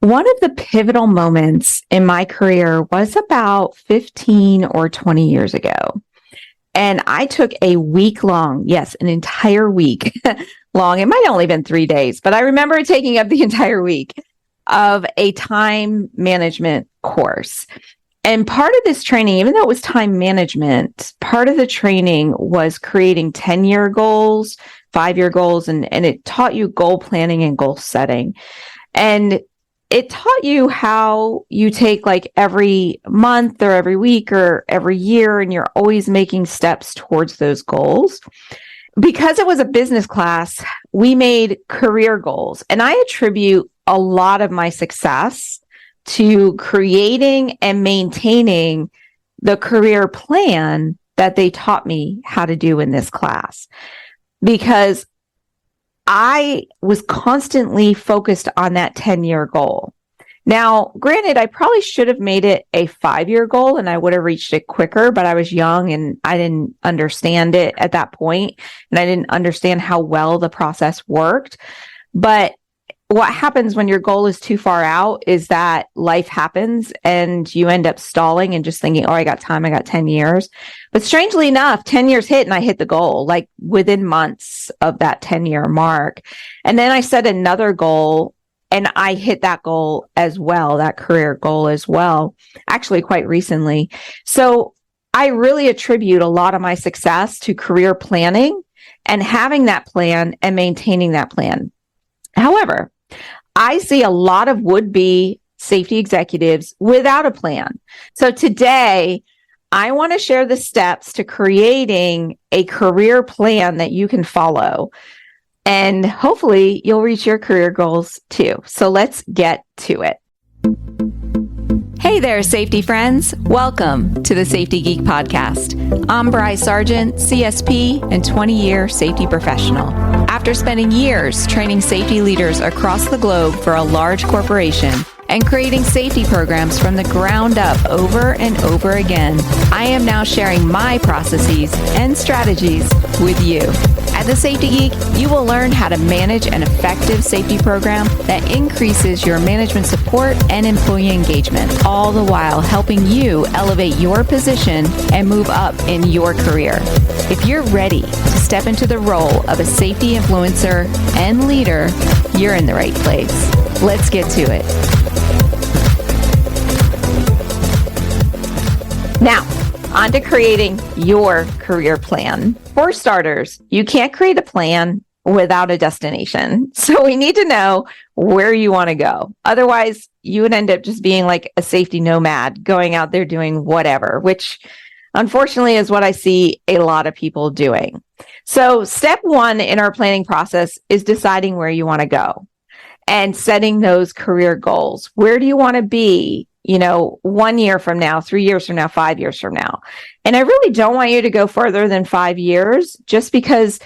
One of the pivotal moments in my career was about 15 or 20 years ago. And I took a week long, yes, an entire week long. It might have only been 3 days, but I remember taking up the entire week of a time management course. And part of this training, even though it was time management, part of the training was creating 10-year goals, 5-year goals, and it taught you goal planning and goal setting. And it taught you how you take like every month or every week or every year, and you're always making steps towards those goals. Because it was a business class, we made career goals. And I attribute a lot of my success to creating and maintaining the career plan that they taught me how to do in this class. Because I was constantly focused on that 10-year goal. Now, granted, I probably should have made it a 5-year goal and I would have reached it quicker, but I was young and I didn't understand it at that point, and I didn't understand how well the process worked. But what happens when your goal is too far out is that life happens and you end up stalling and just thinking, oh, I got time, I got 10 years. But strangely enough, 10 years hit and I hit the goal, like within months of that 10-year mark. And then I set another goal and I hit that goal as well, that career goal as well, actually quite recently. So I really attribute a lot of my success to career planning and having that plan and maintaining that plan. However, I see a lot of would-be safety executives without a plan. So today, I want to share the steps to creating a career plan that you can follow. And hopefully, you'll reach your career goals too. So let's get to it. Hey there, safety friends. Welcome to the Safety Geek podcast. I'm Bryce Sargent, CSP and 20-year safety professional. After spending years training safety leaders across the globe for a large corporation and creating safety programs from the ground up over and over again, I am now sharing my processes and strategies with you. At the Safety Geek, you will learn how to manage an effective safety program that increases your management support and employee engagement, all the while helping you elevate your position and move up in your career. If you're ready to step into the role of a safety influencer and leader, you're in the right place. Let's get to it. Now, on to creating your career plan. For starters, you can't create a plan without a destination. So we need to know where you want to go. Otherwise, you would end up just being like a safety nomad, going out there doing whatever, which unfortunately is what I see a lot of people doing. So step one in our planning process is deciding where you want to go and setting those career goals. Where do you want to be? 1 year from now, 3 years from now, 5 years from now. And I really don't want you to go further than 5 years, just because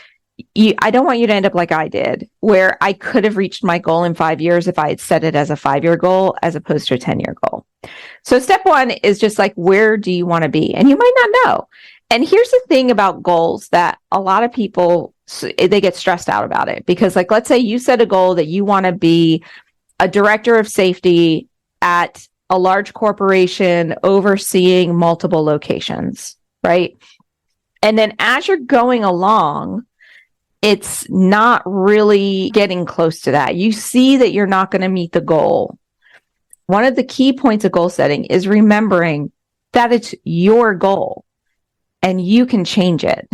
I don't want you to end up like I did, where I could have reached my goal in 5 years if I had set it as a 5-year goal as opposed to a 10-year goal. So step one is just like, where do you want to be? And you might not know. And here's the thing about goals that a lot of people, they get stressed out about it, because like, let's say you set a goal that you want to be a director of safety at a large corporation overseeing multiple locations, right? And then as you're going along, it's not really getting close to that. You see that you're not going to meet the goal. One of the key points of goal setting is remembering that it's your goal and you can change it.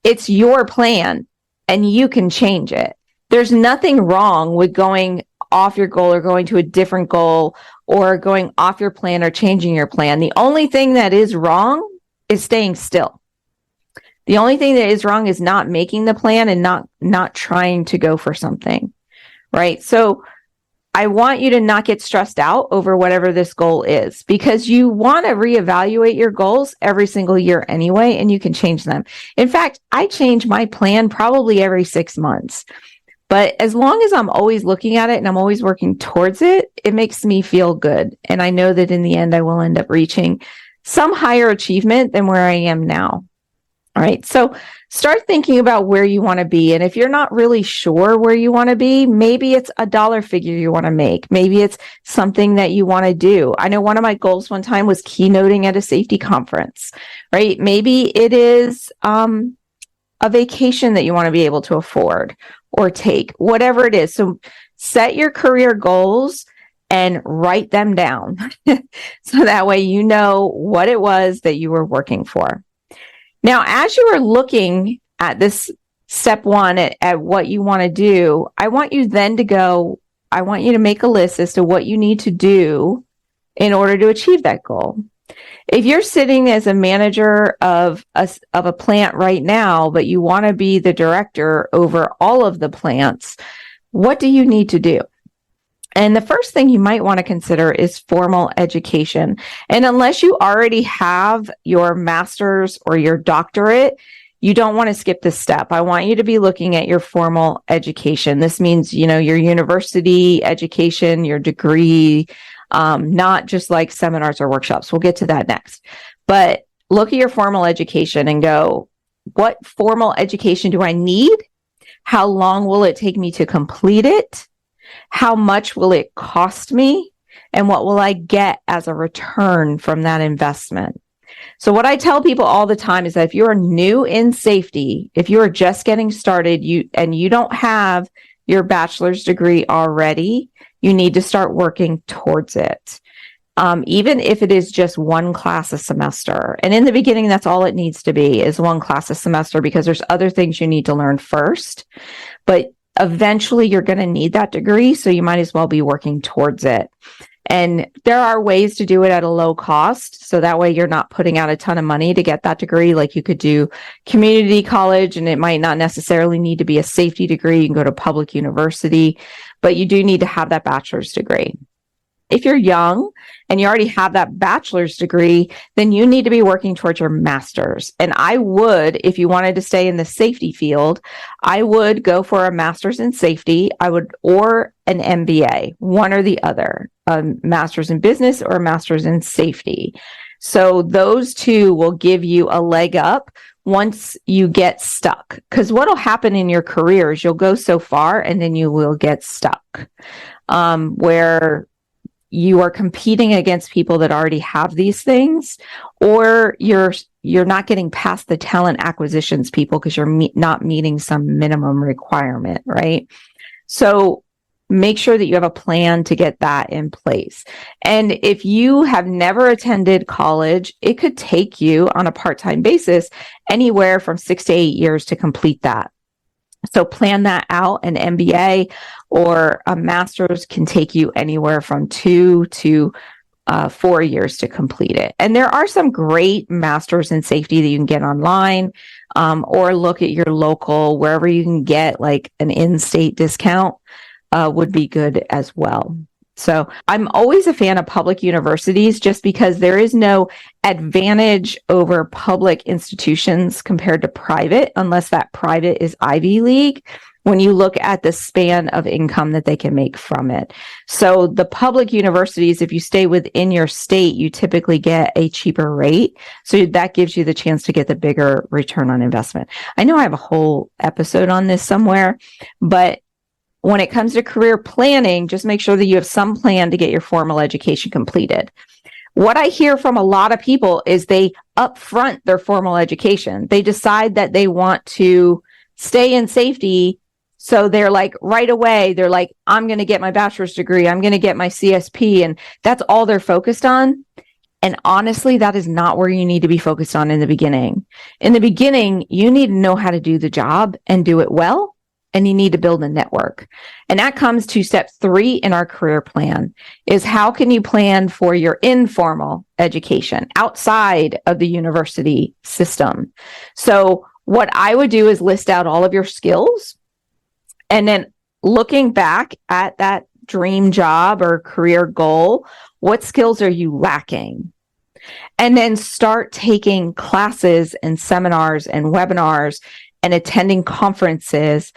It's your plan and you can change it. There's nothing wrong with going off your goal or going to a different goal or going off your plan or changing your plan. The only thing that is wrong is staying still. The only thing that is wrong is not making the plan and not trying to go for something, right? So I want you to not get stressed out over whatever this goal is, because you want to reevaluate your goals every single year anyway, and you can change them. In fact, I change my plan probably every 6 months. But as long as I'm always looking at it and I'm always working towards it, it makes me feel good. And I know that in the end, I will end up reaching some higher achievement than where I am now. All right. So start thinking about where you want to be. And if you're not really sure where you want to be, maybe it's a dollar figure you want to make. Maybe it's something that you want to do. I know one of my goals one time was keynoting at a safety conference, right? Maybe it is a vacation that you want to be able to afford or take, whatever it is. So set your career goals and write them down. So that way you know what it was that you were working for. Now, as you are looking at this step one at what you want to do, I want you to make a list as to what you need to do in order to achieve that goal. If you're sitting as a manager of a plant right now, but you want to be the director over all of the plants, what do you need to do? And the first thing you might want to consider is formal education. And unless you already have your master's or your doctorate, you don't want to skip this step. I want you to be looking at your formal education. This means, your university education, your degree, not just like seminars or workshops. We'll get to that next. But look at your formal education and go, what formal education do I need? How long will it take me to complete it? How much will it cost me? And what will I get as a return from that investment? So what I tell people all the time is that if you're new in safety, if you are just getting started, you don't have your bachelor's degree already, you need to start working towards it. Even if it is just one class a semester. And in the beginning, that's all it needs to be is one class a semester, because there's other things you need to learn first. But eventually you're going to need that degree, so you might as well be working towards it. And there are ways to do it at a low cost, so that way you're not putting out a ton of money to get that degree. Like you could do community college, and it might not necessarily need to be a safety degree. You can go to public university, but you do need to have that bachelor's degree. If you're young and you already have that bachelor's degree, then you need to be working towards your master's. And I would, if you wanted to stay in the safety field, I would go for a master's in safety, or an MBA, one or the other, a master's in business or a master's in safety. So those two will give you a leg up once you get stuck. Because what will happen in your career is you'll go so far and then you will get stuck, where you are competing against people that already have these things, or you're not getting past the talent acquisitions people because you're not meeting some minimum requirement, right? So make sure that you have a plan to get that in place. And if you have never attended college, it could take you on a part-time basis anywhere from 6 to 8 years to complete that. So plan that out. An MBA or a master's can take you anywhere from 2 to 4 years to complete it. And there are some great masters in safety that you can get online, or look at your local, wherever you can get like an in-state discount would be good as well. So I'm always a fan of public universities just because there is no advantage over public institutions compared to private, unless that private is Ivy League, when you look at the span of income that they can make from it. So the public universities, if you stay within your state, you typically get a cheaper rate. So that gives you the chance to get the bigger return on investment. I know I have a whole episode on this somewhere, but when it comes to career planning, just make sure that you have some plan to get your formal education completed. What I hear from a lot of people is they upfront their formal education. They decide that they want to stay in safety. So they're like, right away, they're like, I'm going to get my bachelor's degree. I'm going to get my CSP. And that's all they're focused on. And honestly, that is not where you need to be focused on in the beginning. In the beginning, you need to know how to do the job and do it well. And you need to build a network. And that comes to step 3 in our career plan, is how can you plan for your informal education outside of the university system? So what I would do is list out all of your skills, and then looking back at that dream job or career goal, what skills are you lacking? And then start taking classes and seminars and webinars and attending conferences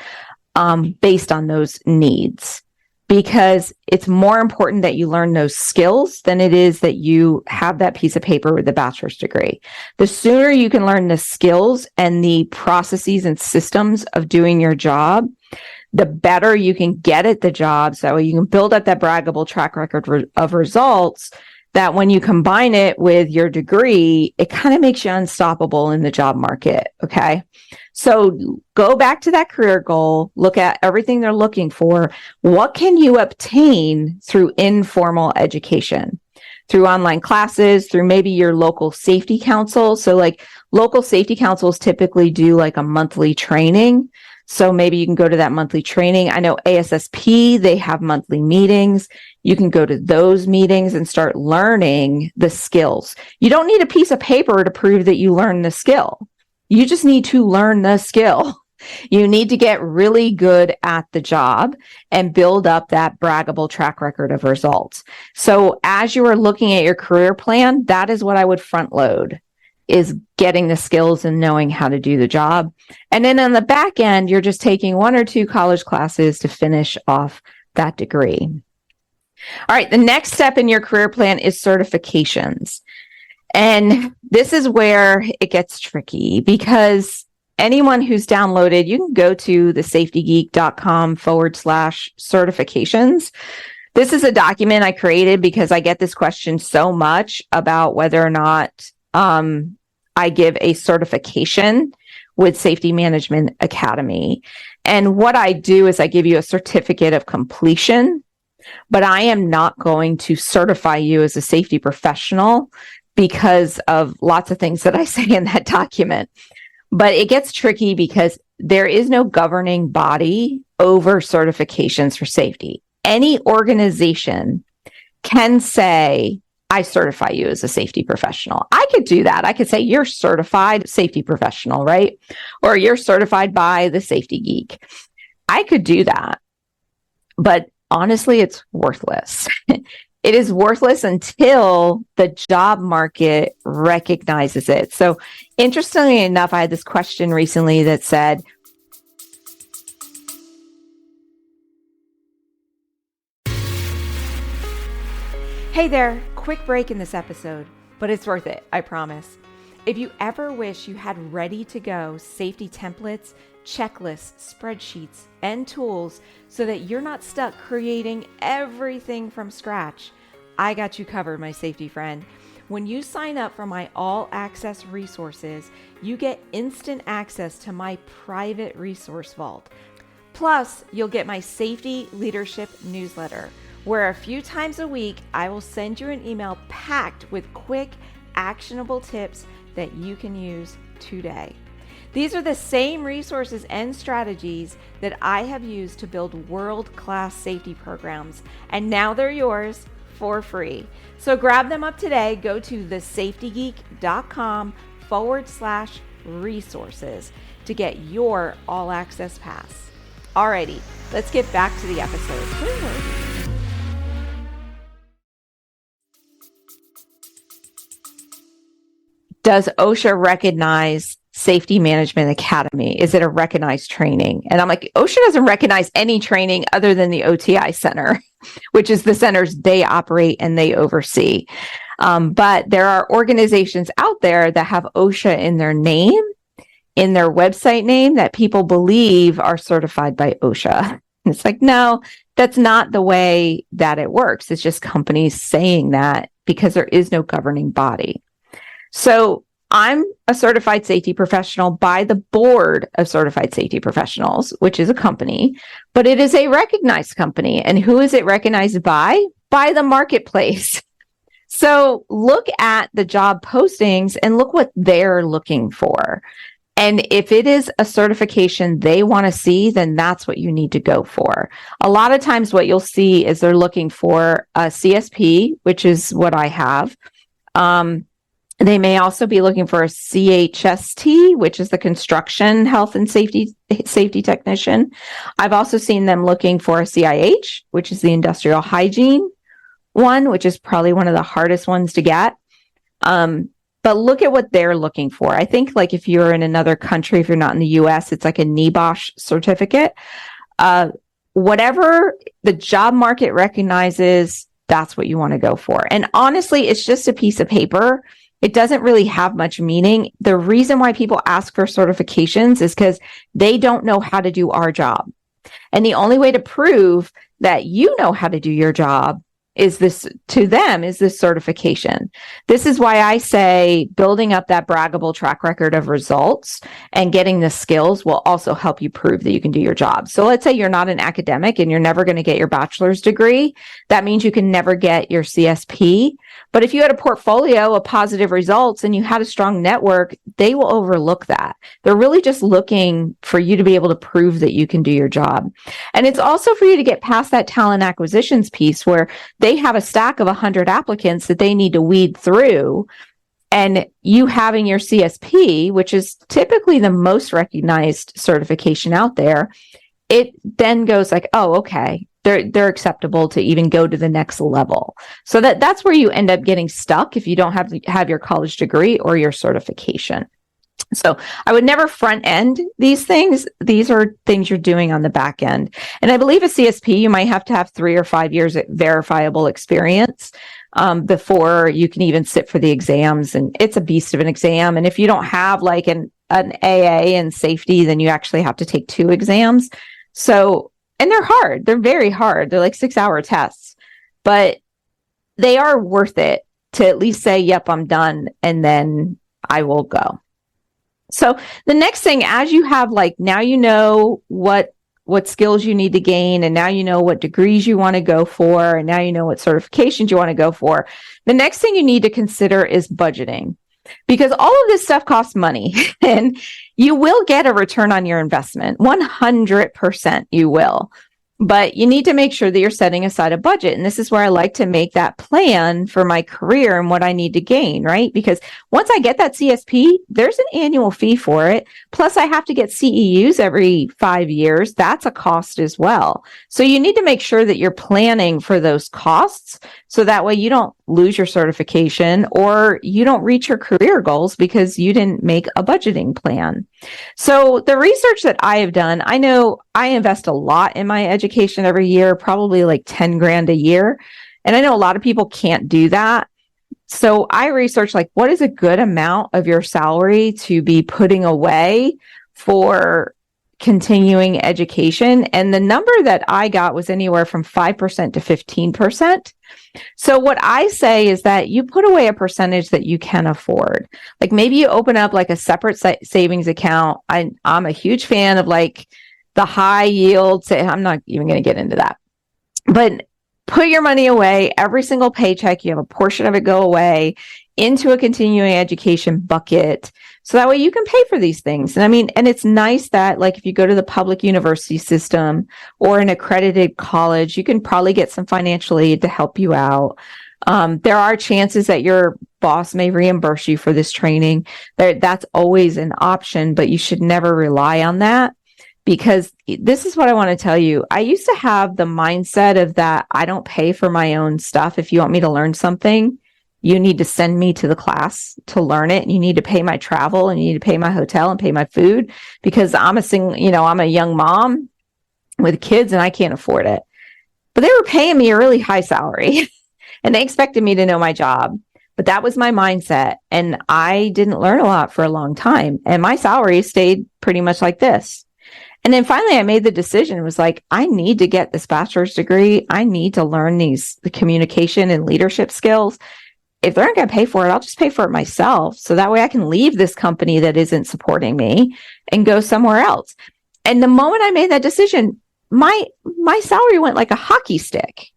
based on those needs. because it's more important that you learn those skills than it is that you have that piece of paper with a bachelor's degree. The sooner you can learn the skills and the processes and systems of doing your job, the better you can get at the job. So you can build up that braggable track record of results that when you combine it with your degree, it kind of makes you unstoppable in the job market. Okay. So go back to that career goal, look at everything they're looking for. What can you obtain through informal education, through online classes, through maybe your local safety council? So like local safety councils typically do like a monthly training. So maybe you can go to that monthly training. I know ASSP, they have monthly meetings. You can go to those meetings and start learning the skills. You don't need a piece of paper to prove that you learned the skill. You just need to learn the skill. You need to get really good at the job and build up that braggable track record of results. So as you are looking at your career plan, that is what I would front load, is getting the skills and knowing how to do the job. And then on the back end, you're just taking 1 or 2 college classes to finish off that degree. All right, the next step in your career plan is certifications. And this is where it gets tricky, because anyone who's downloaded, you can go to the safetygeek.com/certifications. This is a document I created because I get this question so much about whether or not I give a certification with Safety Management Academy. And what I do is I give you a certificate of completion, but I am not going to certify you as a safety professional because of lots of things that I say in that document. But it gets tricky because there is no governing body over certifications for safety. Any organization can say, I certify you as a safety professional. I could do that. I could say you're certified safety professional, right? Or you're certified by the Safety Geek. I could do that. But honestly, it's worthless. It is worthless until the job market recognizes it. So interestingly enough, I had this question recently that said, hey there, quick break in this episode, but it's worth it, I promise. If you ever wish you had ready-to-go safety templates, checklists, spreadsheets, and tools so that you're not stuck creating everything from scratch, I got you covered, my safety friend. When you sign up for my all-access resources, you get instant access to my private resource vault. Plus, you'll get my safety leadership newsletter, where a few times a week, I will send you an email packed with quick, actionable tips that you can use today. These are the same resources and strategies that I have used to build world-class safety programs, and now they're yours for free. So grab them up today. Go to thesafetygeek.com/resources to get your all-access pass. Alrighty, let's get back to the episode. Does OSHA recognize Safety Management Academy? Is it a recognized training? And I'm like, OSHA doesn't recognize any training other than the OTI Center, which is the centers they operate and they oversee. But there are organizations out there that have OSHA in their name, in their website name, that people believe are certified by OSHA. And it's like, no, that's not the way that it works. It's just companies saying that because there is no governing body. So I'm a certified safety professional by the Board of Certified Safety Professionals, which is a company, but it is a recognized company. And who is it recognized by? By the marketplace. So look at the job postings and look what they're looking for. And if it is a certification they want to see, then that's what you need to go for. A lot of times what you'll see is they're looking for a CSP, which is what I have. They may also be looking for a CHST, which is the construction health and safety technician. I've also seen them looking for a CIH, which is the industrial hygiene one, which is probably one of the hardest ones to get. But look at what they're looking for. I think like if you're in another country, if you're not in the US, it's like a NEBOSH certificate. whatever the job market recognizes, that's what you want to go for. And honestly, it's just a piece of paper. It doesn't really have much meaning. The reason why people ask for certifications is because they don't know how to do our job. And the only way to prove that you know how to do your job is this certification. This is why I say building up that braggable track record of results and getting the skills will also help you prove that you can do your job. So let's say you're not an academic and you're never going to get your bachelor's degree. That means you can never get your CSP. But if you had a portfolio of positive results and you had a strong network, they will overlook that. They're really just looking for you to be able to prove that you can do your job. And it's also for you to get past that talent acquisitions piece where they have a stack of 100 applicants that they need to weed through. And you having your CSP, which is typically the most recognized certification out there, it then goes like, oh, okay, they're acceptable to even go to the next level. So that's where you end up getting stuck if you don't have your college degree or your certification. So I would never front end these things. These are things you're doing on the back end. And I believe a CSP, you might have to have 3 or 5 years of verifiable experience before you can even sit for the exams. And it's a beast of an exam. And if you don't have like an AA in safety, then you actually have to take 2 exams. So, and they're hard. They're very hard. They're like 6-hour tests, but they are worth it to at least say, yep, I'm done. And then I will go. So the next thing, as you have like, now you know what skills you need to gain, and now you know what degrees you want to go for, and now you know what certifications you want to go for. The next thing you need to consider is budgeting, because all of this stuff costs money and you will get a return on your investment. 100% you will. But you need to make sure that you're setting aside a budget. And this is where I like to make that plan for my career and what I need to gain, right? Because once I get that CSP, there's an annual fee for it. Plus, I have to get CEUs every 5 years. That's a cost as well. So you need to make sure that you're planning for those costs so that way you don't lose your certification or you don't reach your career goals because you didn't make a budgeting plan. So the research that I have done, I know I invest a lot in my education every year, probably like 10 grand a year. And I know a lot of people can't do that. So I researched like, what is a good amount of your salary to be putting away for continuing education? And the number that I got was anywhere from 5% to 15%. So what I say is that you put away a percentage that you can afford. Like maybe you open up like a separate savings account. I'm a huge fan of like the high yield. I'm not even going to get into that, but put your money away every single paycheck. You have a portion of it go away into a continuing education bucket. So that way you can pay for these things. And I mean, and it's nice that like if you go to the public university system or an accredited college, you can probably get some financial aid to help you out. There are chances that your boss may reimburse you for this training. That's always an option, but you should never rely on that. Because this is what I want to tell you. I used to have the mindset of that I don't pay for my own stuff. If you want me to learn something, you need to send me to the class to learn it. And you need to pay my travel and you need to pay my hotel and pay my food because I'm a young mom with kids and I can't afford it. But they were paying me a really high salary and they expected me to know my job. But that was my mindset. And I didn't learn a lot for a long time. And my salary stayed pretty much like this. And then finally, I made the decision. It was like, I need to get this bachelor's degree. I need to learn the communication and leadership skills. If they're not going to pay for it, I'll just pay for it myself. So that way I can leave this company that isn't supporting me and go somewhere else. And the moment I made that decision, my salary went like a hockey stick.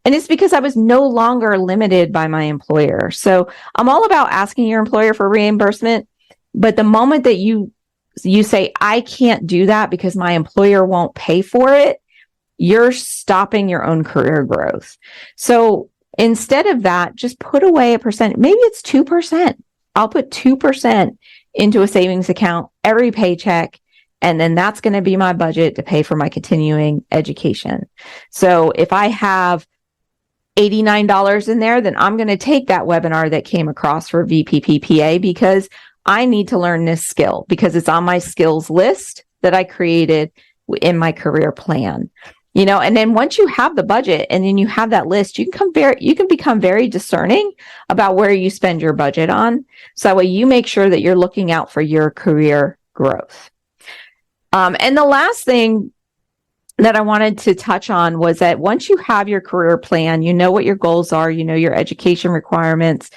And it's because I was no longer limited by my employer. So I'm all about asking your employer for reimbursement. But the moment that you say, I can't do that because my employer won't pay for it, you're stopping your own career growth. So instead of that, just put away a percent. Maybe it's 2%. I'll put 2% into a savings account every paycheck. And then that's going to be my budget to pay for my continuing education. So if I have $89 in there, then I'm going to take that webinar that came across for VPPPA because I need to learn this skill because it's on my skills list that I created in my career plan. And then once you have the budget and then you have that list, you can become very discerning about where you spend your budget on. So that way you make sure that you're looking out for your career growth. And the last thing that I wanted to touch on was that once you have your career plan, you know what your goals are, you know your education requirements.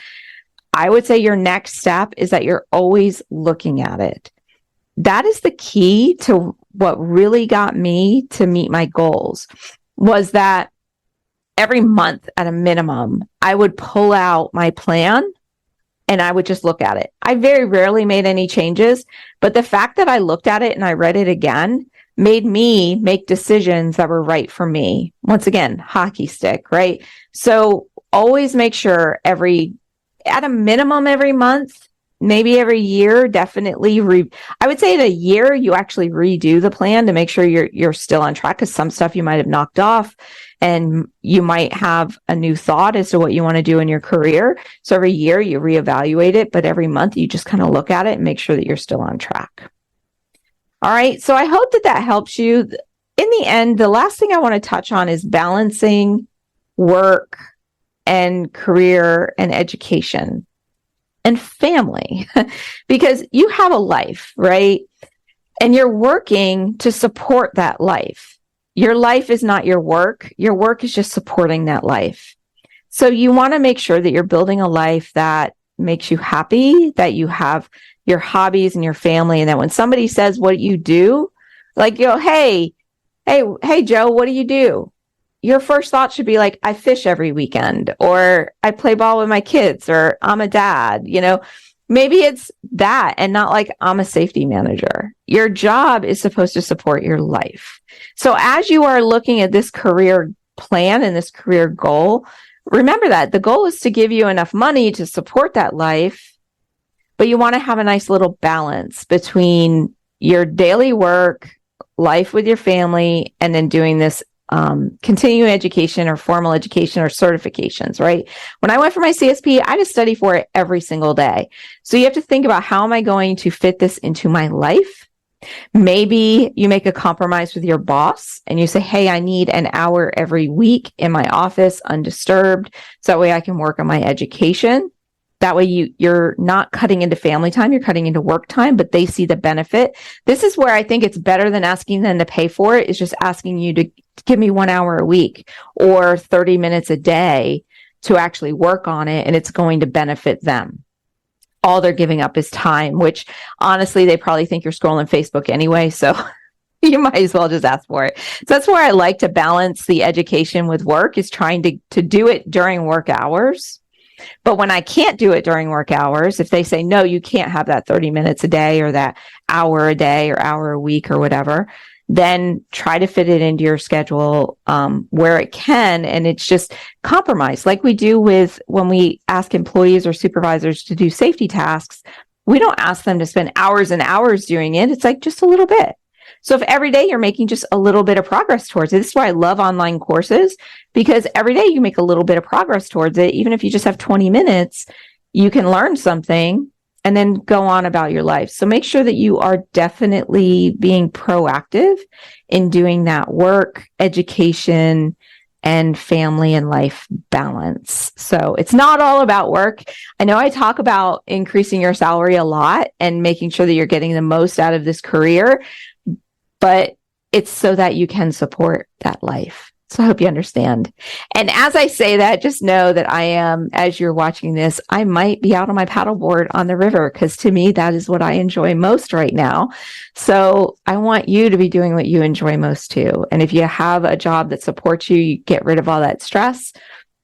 I would say your next step is that you're always looking at it. That is the key to what really got me to meet my goals, was that every month at a minimum, I would pull out my plan and I would just look at it. I very rarely made any changes, but the fact that I looked at it and I read it again made me make decisions that were right for me. Once again, hockey stick, right? So always make sure at a minimum every month, maybe every year, definitely. I would say at a year, you actually redo the plan to make sure you're still on track, because some stuff you might have knocked off and you might have a new thought as to what you want to do in your career. So every year you reevaluate it, but every month you just kind of look at it and make sure that you're still on track. All right. So I hope that helps you. In the end, the last thing I want to touch on is balancing work and career and education and family, because you have a life, right? And you're working to support that life. Your life is not your work. Your work is just supporting that life. So you want to make sure that you're building a life that makes you happy, that you have your hobbies and your family. And that when somebody says what you do, like, hey, Joe, what do you do? Your first thought should be like, I fish every weekend, or I play ball with my kids, or I'm a dad. Maybe it's that, and not like, I'm a safety manager. Your job is supposed to support your life. So as you are looking at this career plan and this career goal, remember that the goal is to give you enough money to support that life, but you want to have a nice little balance between your daily work, life with your family, and then doing this continuing education or formal education or certifications, right? When I went for my CSP, I had to study for it every single day. So you have to think about, how am I going to fit this into my life? Maybe you make a compromise with your boss and you say, hey, I need an hour every week in my office undisturbed, so that way I can work on my education. That way you're not cutting into family time, you're cutting into work time, but they see the benefit. This is where I think it's better than asking them to pay for it, is just asking you to give me 1 hour a week or 30 minutes a day to actually work on it, and it's going to benefit them. All they're giving up is time, which honestly, they probably think you're scrolling Facebook anyway, so you might as well just ask for it. So that's where I like to balance the education with work, is trying to do it during work hours. But when I can't do it during work hours, if they say, no, you can't have that 30 minutes a day or that hour a day or hour a week or whatever, then try to fit it into your schedule where it can. And it's just compromise. Like we do with when we ask employees or supervisors to do safety tasks, we don't ask them to spend hours and hours doing it. It's like just a little bit. So if every day you're making just a little bit of progress towards it, this is why I love online courses, because every day you make a little bit of progress towards it. Even if you just have 20 minutes, you can learn something and then go on about your life. So make sure that you are definitely being proactive in doing that work, education, and family and life balance. So it's not all about work. I know I talk about increasing your salary a lot and making sure that you're getting the most out of this career, but it's so that you can support that life. So I hope you understand. And as I say that, just know that I am, as you're watching this, I might be out on my paddleboard on the river, because to me, that is what I enjoy most right now. So I want you to be doing what you enjoy most too. And if you have a job that supports you, you get rid of all that stress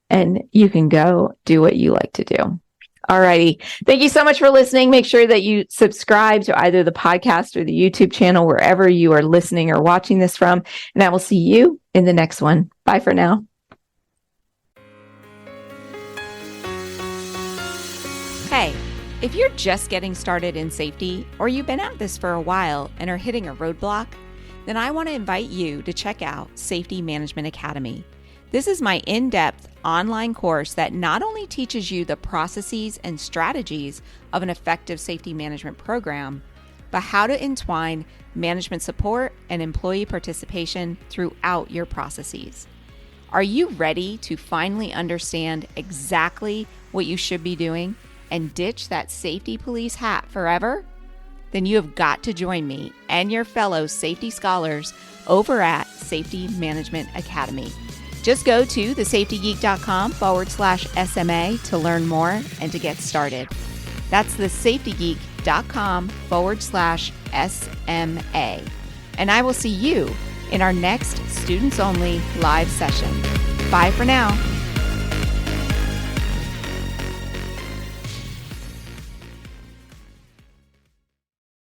and you can go do what you like to do. All righty. Thank you so much for listening. Make sure that you subscribe to either the podcast or the YouTube channel, wherever you are listening or watching this from. And I will see you in the next one. Bye for now. Hey, if you're just getting started in safety, or you've been at this for a while and are hitting a roadblock, then I want to invite you to check out Safety Management Academy. This is my in-depth online course that not only teaches you the processes and strategies of an effective safety management program, but how to entwine management support and employee participation throughout your processes. Are you ready to finally understand exactly what you should be doing and ditch that safety police hat forever? Then you have got to join me and your fellow safety scholars over at Safety Management Academy. Just go to thesafetygeek.com/SMA to learn more and to get started. That's thesafetygeek.com/SMA. And I will see you in our next Students Only live session. Bye for now.